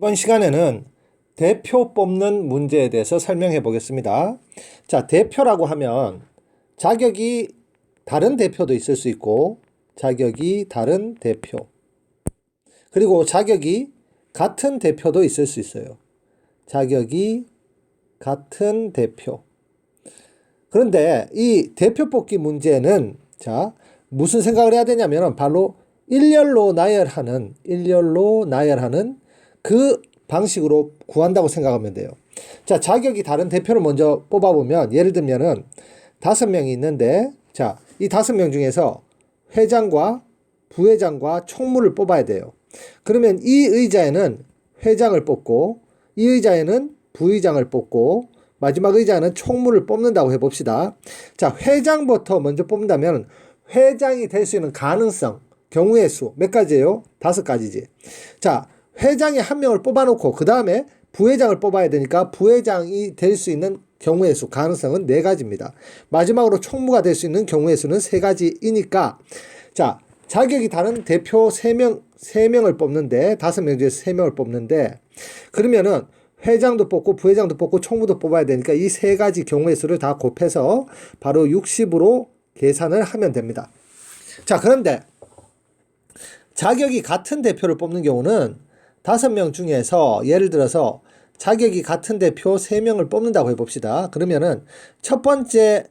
이번 시간에는 대표 뽑는 문제에 대해서 설명해 보겠습니다. 자, 대표라고 하면 자격이 다른 대표도 있을 수 있고, 자격이 다른 대표, 그리고 자격이 같은 대표도 있을 수 있어요. 자격이 같은 대표. 그런데 이 대표 뽑기 문제는 자, 무슨 생각을 해야 되냐면 바로 일렬로 나열하는 그 방식으로 구한다고 생각하면 돼요. 자, 자격이 다른 대표를 먼저 뽑아보면 예를 들면은 5명이 있는데 자, 이 5명 중에서 회장과 부회장과 총무를 뽑아야 돼요. 그러면 이 의자에는 회장을 뽑고 이 의자에는 부의장을 뽑고 마지막 의자는 총무를 뽑는다고 해봅시다. 자, 회장부터 먼저 뽑는다면 회장이 될 수 있는 가능성, 경우의 수 몇 가지예요? 5가지지. 자, 회장이 한 명을 뽑아놓고 그 다음에 부회장을 뽑아야 되니까 부회장이 될 수 있는 경우의 수, 가능성은 4가지입니다. 마지막으로 총무가 될 수 있는 경우의 수는 3가지이니까 자, 자격이 다른 대표 3명을 뽑는데 5명 중에서 3명을 뽑는데 그러면은 회장도 뽑고 부회장도 뽑고 총무도 뽑아야 되니까 이 3가지 경우의 수를 다 곱해서 바로 60으로 계산을 하면 됩니다. 자, 그런데 자격이 같은 대표를 뽑는 경우는 5명 중에서 예를 들어서 자격이 같은 대표 3명을 뽑는다고 해봅시다. 그러면은 첫 번째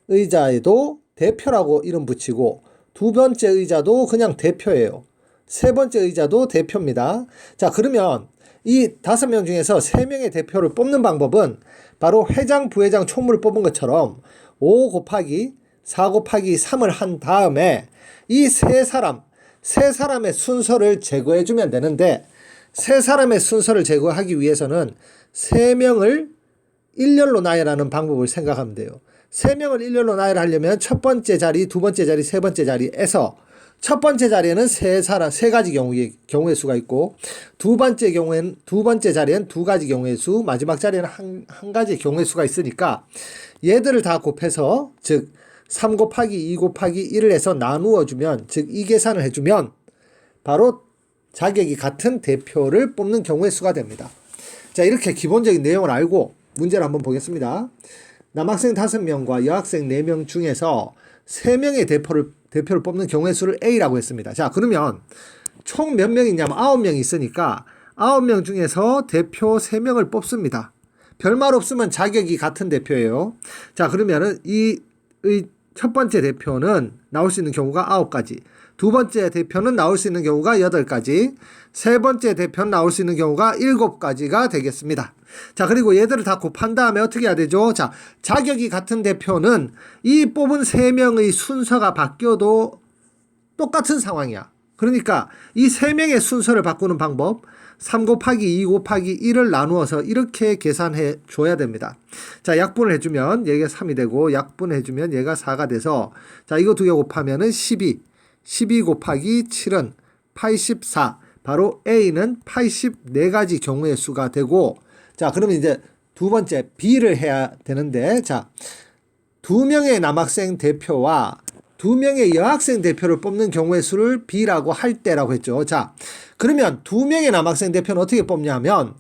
의자에도 대표라고 이름 붙이고 두 번째 의자도 그냥 대표예요. 세 번째 의자도 대표입니다. 자, 그러면 이 5명 중에서 3명의 대표를 뽑는 방법은 바로 회장, 부회장, 총무를 뽑은 것처럼 5 곱하기 4 곱하기 3을 한 다음에 이 세 사람의 순서를 제거해주면 되는데 세 사람의 순서를 제거하기 위해서는 3명을 일렬로 나열하는 방법을 생각하면 돼요. 3명을 일렬로 나열하려면 첫 번째 자리, 두 번째 자리, 세 번째 자리에서 첫 번째 자리에는 3가지 경우의 수가 있고 두 번째 자리에는 2가지 경우의 수, 마지막 자리에는 한 가지 경우의 수가 있으니까 얘들을 다 곱해서 즉 3 곱하기 2 곱하기 1을 해서 나누어 주면 즉 이 계산을 해주면 바로 자격이 같은 대표를 뽑는 경우의 수가 됩니다. 자, 이렇게 기본적인 내용을 알고 문제를 한번 보겠습니다. 남학생 5명과 여학생 4명 중에서 3명의 대표를 뽑는 경우의 수를 A라고 했습니다. 자, 그러면 총 몇 명이 있냐면 9명이 있으니까 9명 중에서 대표 3명을 뽑습니다. 별말 없으면 자격이 같은 대표예요. 자, 그러면은 첫 번째 대표는 나올 수 있는 경우가 9가지. 두 번째 대표는 나올 수 있는 경우가 8가지. 세 번째 대표는 나올 수 있는 경우가 7가지가 되겠습니다. 자, 그리고 얘들을 다 곱한 다음에 어떻게 해야 되죠? 자, 자격이 같은 대표는 이 뽑은 3명의 순서가 바뀌어도 똑같은 상황이야. 그러니까 이 3명의 순서를 바꾸는 방법 3 곱하기 2 곱하기 1을 나누어서 이렇게 계산해 줘야 됩니다. 자, 약분을 해주면 얘가 3이 되고 약분해주면 얘가 4가 돼서 자, 이거 2개 곱하면은 12 곱하기 7은 84. 바로 A는 84가지 경우의 수가 되고 자, 그러면 이제 두 번째 B를 해야 되는데 자, 2명의 남학생 대표와 2명의 여학생 대표를 뽑는 경우의 수를 B라고 할 때라고 했죠. 자, 그러면 2명의 남학생 대표는 어떻게 뽑냐면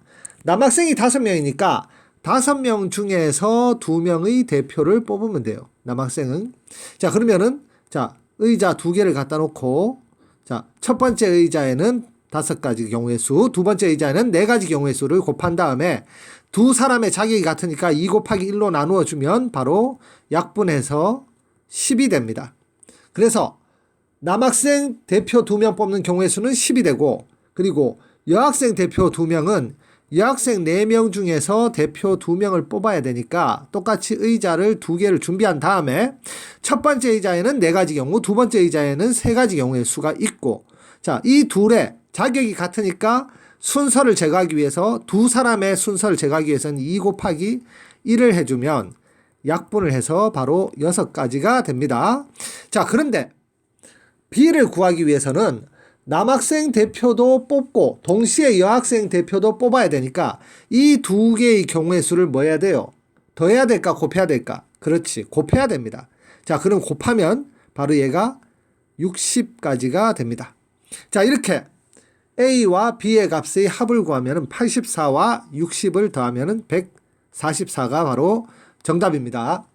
남학생이 5명이니까 5명 중에서 2명의 대표를 뽑으면 돼요. 남학생은. 자, 그러면은 자, 의자 2개를 갖다 놓고 자, 첫 번째 의자에는 5가지 경우의 수, 두 번째 의자에는 4가지 경우의 수를 곱한 다음에 두 사람의 자격이 같으니까 2 곱하기 1로 나누어 주면 바로 약분해서 10이 됩니다. 그래서 남학생 대표 2명 뽑는 경우의 수는 10이 되고 그리고 여학생 대표 2명은 여학생 4명 중에서 대표 2명을 뽑아야 되니까 똑같이 의자를 2개를 준비한 다음에 첫 번째 의자에는 4가지 경우, 두 번째 의자에는 3가지 경우의 수가 있고 자, 이 둘의 자격이 같으니까 순서를 제거하기 위해서 두 사람의 순서를 제거하기 위해서는 2 곱하기 1을 해주면 약분을 해서 바로 6가지가 됩니다. 자, 그런데 B를 구하기 위해서는 남학생 대표도 뽑고 동시에 여학생 대표도 뽑아야 되니까 이 2개의 경우의 수를 뭐 해야 돼요? 더해야 될까 곱해야 될까? 그렇지, 곱해야 됩니다. 자, 그럼 곱하면 바로 얘가 60가지가 됩니다. 자, 이렇게 A와 B의 값의 합을 구하면 84와 60을 더하면 144가 바로 정답입니다.